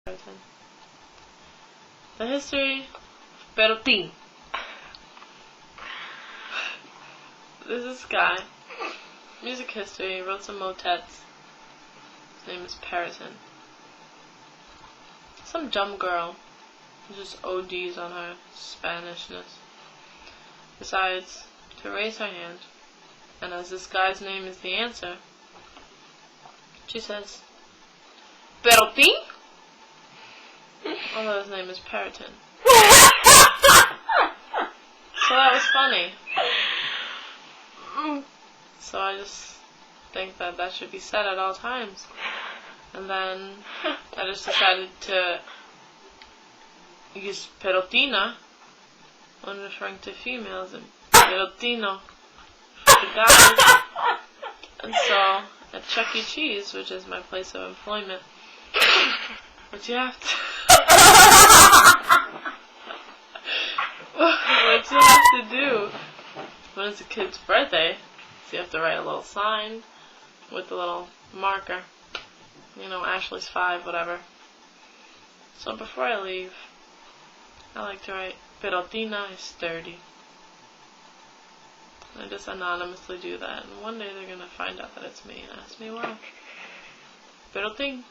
The history of Perotin. There's this guy, music history, he wrote some motets. His name is Perotin. Some dumb girl who just ODs on her Spanishness decides to raise her hand, and as this guy's name is the answer, she says, Perotin? Although his name is Perotin. So that was funny. So I just think that that should be said at all times. And then I just decided to use Perotina when referring to females and Perotino for guys. And so at Chuck E. Cheese, which is my place of employment, what you have to do when it's a kid's birthday is you have to write a little sign with a little marker. You know, Ashley's 5, whatever. So before I leave, I like to write, Perotina is 30. I just anonymously do that, and one day they're gonna find out that it's me and ask me why. Perotin.